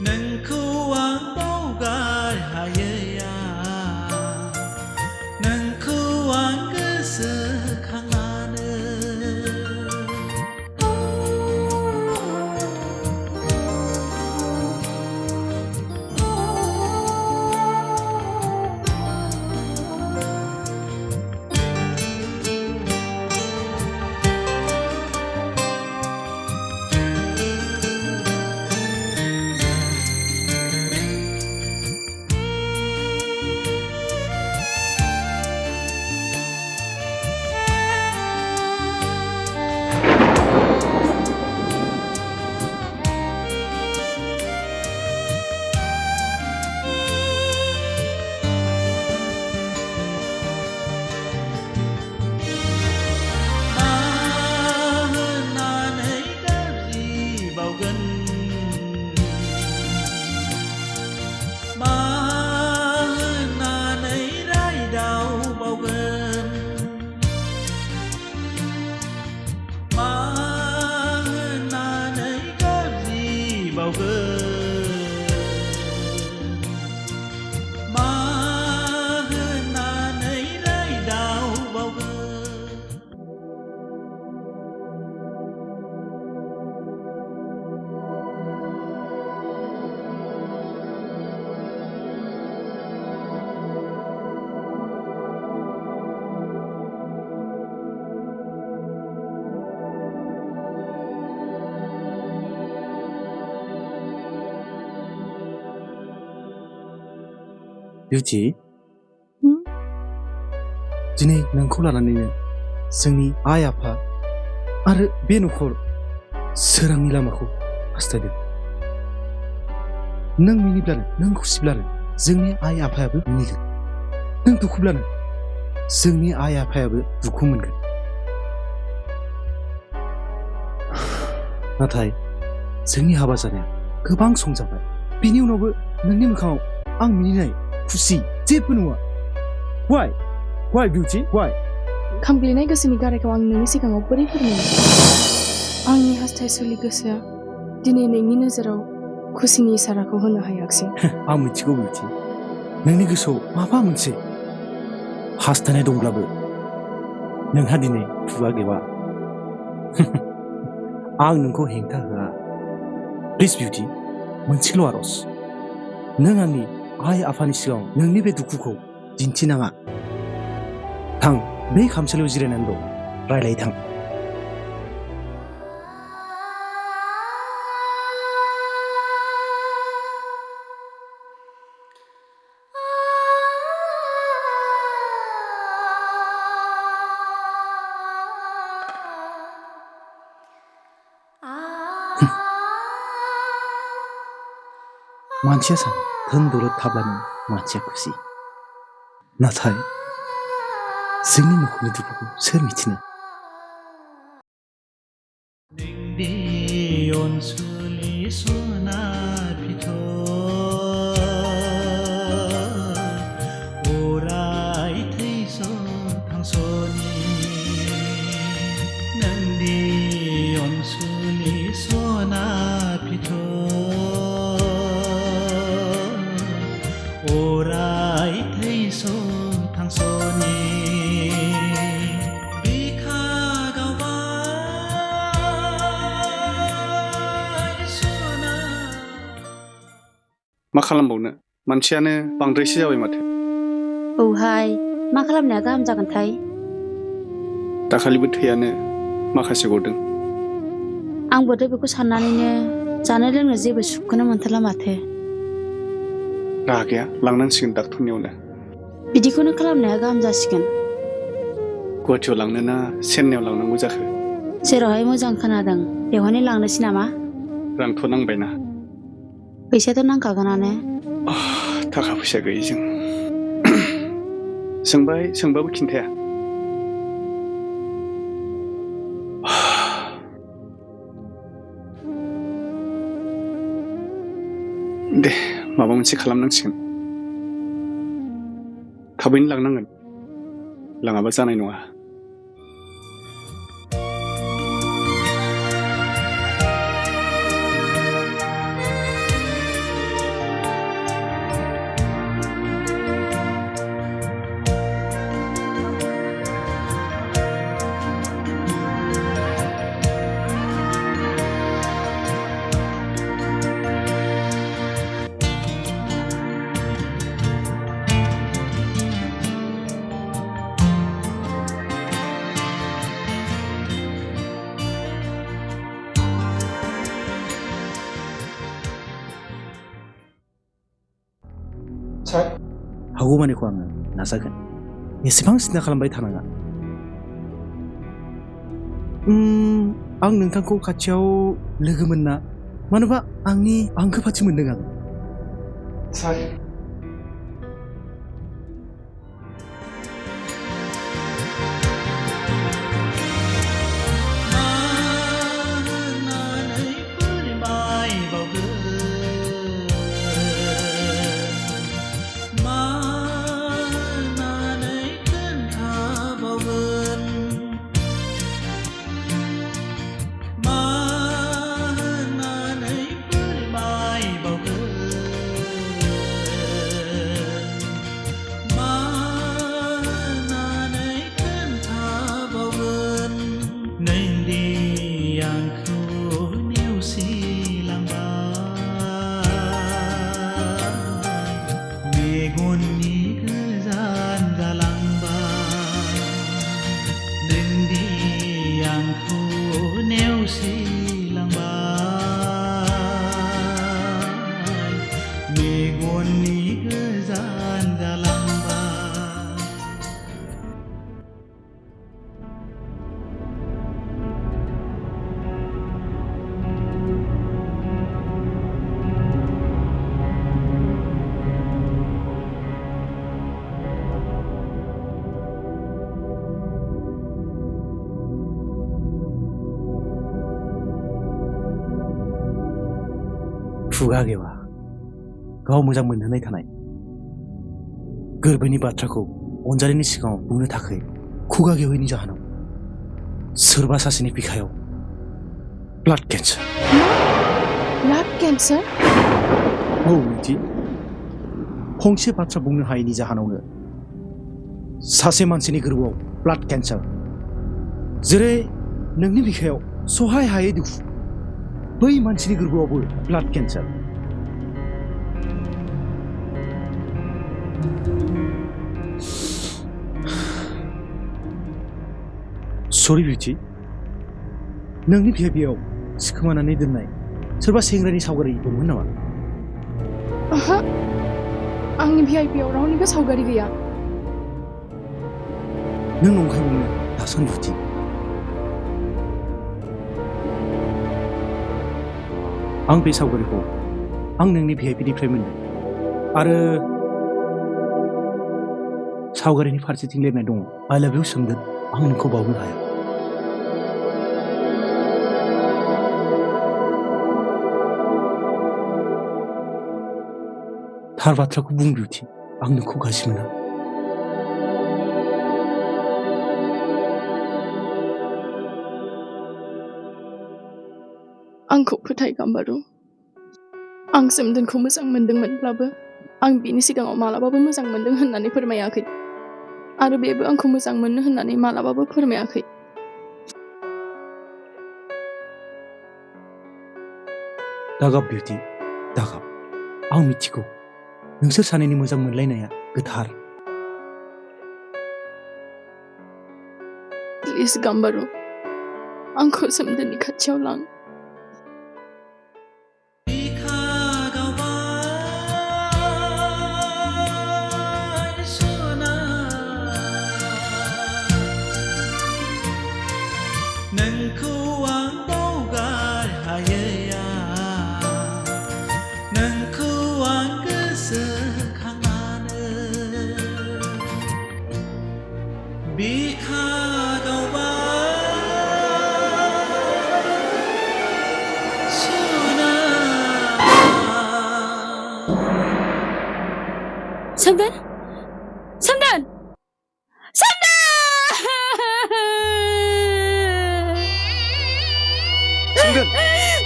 नोंखौ आं बावगार हायैया बिउटि दिनै नोंखौ लानानैनो जोंनि आइ आफा आरो बे न'खर सोरांनि लामाखौ हास्थायदों नों मिनिब्लानो नों खुसिब्लानो जोंनि आइ आफायाबो मिनिगोन नों दुखुब्लानो जोंनि आइ आफायाबो दुखु मोनगोन नाथाय जोंनि हाबा जानाया गोबां सम जाबाय बिनि उनावबो नोंनि मोखाङाव आं मिनिनाय खुसि जेबो नुवा Why Beauty? Why? खामग्लिनाय गोसोनि गारायखौ आं नोंनि सिगाङाव बोरै फोरमायनो आंनि हास्थायसुलि गोसोआ दिनै नोंनि नोजोराव खुसिनि इसाराखौ होनो हायाखिसै आं मिथिगौ बिउटि नोंनि गोसोआव माबा मोनसे हास्थायनाय दंब्लाबो नोंहा दिनै खुगा गेवा आं नोंखौ हेंथा होआ प्लिज बिउटि मोनसेल' आरज नों आंनि आइ आफानि सिगाङाव नोंनि बे दुखुखौ दिन्थिनाङा थां बे खामसालियाव जिरायनानै दं रायलाय थां मानसिया सानो धोन दौलत थाब्लानो मानसिया खुसि नाथाय जोंनि न'खरनि दुखुखौ सोर मिथिनो नोंनि अनसुलि सना फिथर अराय थैस' थांस'नि नोंनि अनसुलि सना फिथर अराय थैस' थांस'नि मा खालामबावनो मानसियानो बांद्रायसो जाबाय माथो औहाय मा खालामनाया गाहाम जागोनथाय दाखालिबो थैयानो माखासे गदों आंबोथ' बेखौ साननानैनो जानो लोंनो जेबो सुखौनो मोनथारला माथो राहा गैया लांनांसिगोन डाक्टरनियावनो बिदिखौनो खालामनाया गाहाम जासिगोन गुवाहाटियाव लांनो ना चेन्नाइयाव लांनांगौ जाखो जेरावहाय मोजां खोनादों बेवहायनो लांनोसै नामा रांथ' नांबायना फैसायाथ' नांखागोनानो थाखा फैसा गैयिजों सोंबाय सोंबाबो खिन्थाया दे माबा मोनसे खालामनांसिगोन थाबैनो लांनांगोन लाङाबा जानाय नङा हागौमानिखौ आङो नाजागोन एसेबां सिन्था खालामबाय थानाङा आं नोंथांखौ खाथियाव लोगो मोनना मानोबा आंनि आंगो पाथि मोनदों आं खुगा गेवा गाव मोजां मोनहोनाय थानाय गोरबोनि बाथ्राखौ अनजालिनि सिगाङाव बुंनो थाखाय खुगा गेवैनि जाहोनाव सोरबा सासेनि बिखायाव ब्लाड केन्सार ब्लाड केन्सार औ मिथि फंसे बाथ्रा बुंनो हायैनि जाहोनावनो सासे मानसिनि गोरबोआव ब्लाड केन्सार जेरै नोंनि बिखायाव सहाय हायै दुखु बै मानसिनि गोरबोआवबो ब्लाड केन्सार सरि बिउटि नोंनि बिहेभियाव सिखोमानानै दोननाय सोरबा सेंग्रानि सावगारि दंमोन नामा ओहो आंनि भिआइपिआव रावनिबो सावगारि गैया नों नंखाय बुंनो दासान बिउटि आं बे सावगारिखौ आं नोंनि भिआइपिनिफ्राय मोनदों आरो सावगारिनि फारसेथिं लिरनाय दङ आइ लाभ इउ सोमदोन आं नोंखौ बावनो हाया थार बाथ्राखौ बुं बिउटि आं नोंखौ गाज्रि मोना आंखौ फोथाय गाम्बारु आं सोमदोनखौ मोजां मोनदोंमोनब्लाबो आं बिनि सिगाङाव मालाबाबो मोजां मोनदों होननानै फोरमायाखै आरो बेबो आंखौ मोजां मोनो होननानै मालाबाबो फोरमायाखै दागाब बिउटि दागाब आं मिथिगौ नोंसोर सानैनि मोजां मोनलायनाया गोथार प्लिज गाम्बारु आंखौ सोमदोननि खाथियाव लां सोमदोन सोमदोन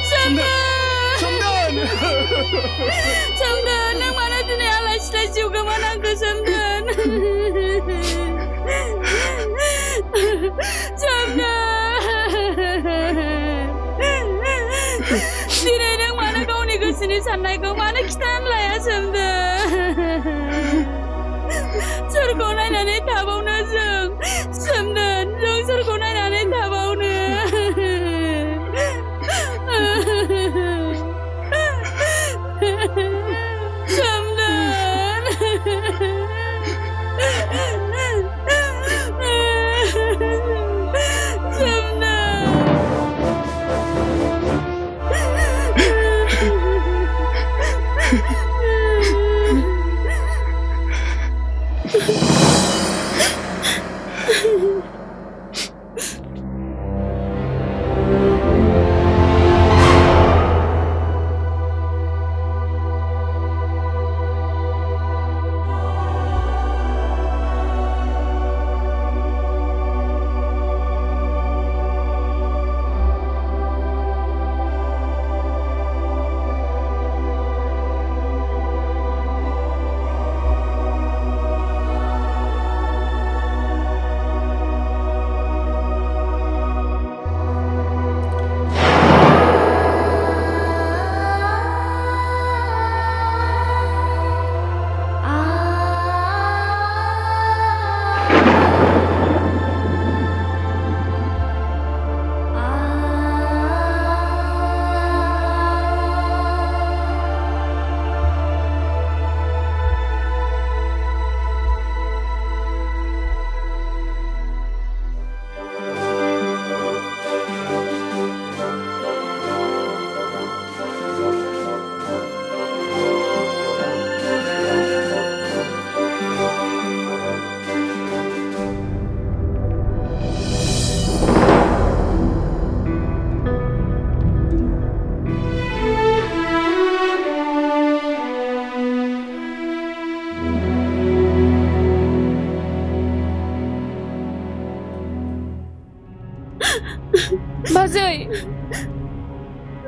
सोमदोन सोमदोन नों मानो दिनै आलाय सिलाय जिउ गोमानांगौ सोमदोन दिनै नों मानो गावनि गोसोनि साननायखौ मानो खिथानो लाया सोमदोन सोरखौ नायनानै थाबावनो जों सोमदोन जों सोरखौ नायनानै थाबावनो सोमदोन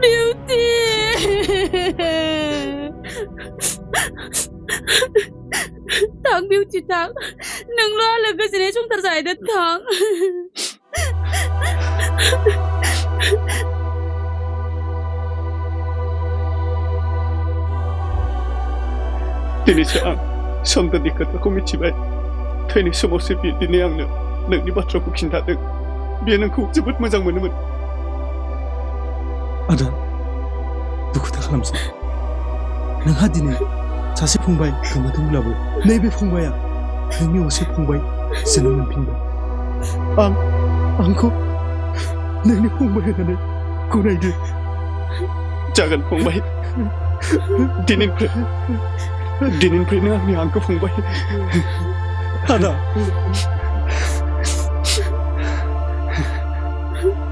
बिउटि थां बिउटि थां नोंल' आलो गोजोनै संसार जाहैदो थां दिनैसो आं सोमदोननि खोथाखौ मिथिबाय थैनाय समावसो बिदिनो आंनो नोंनि बाथ्राखौ खिन्थादों बियो नोंखौ जोबोद मोजां मोनोमोन आदा दुखु दा खालामसै नोंहा दिनै सासे फंबाय गोमादोंब्लाबो नैबे फंबाया नोंनि असे फंबाय जोनोम मोनफिनबाय आंखौ नोंनि फंबाय होननानै गनायदो जागोन फंबाय दिनैनिफ्रायनो आंनि आंगो फंबाय आदा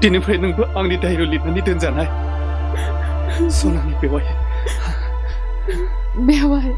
दिनैनिफ्राय नोंबो आंनि दायरियाव लिरनानै दोनजानाय सनानि बेवाय बेवाय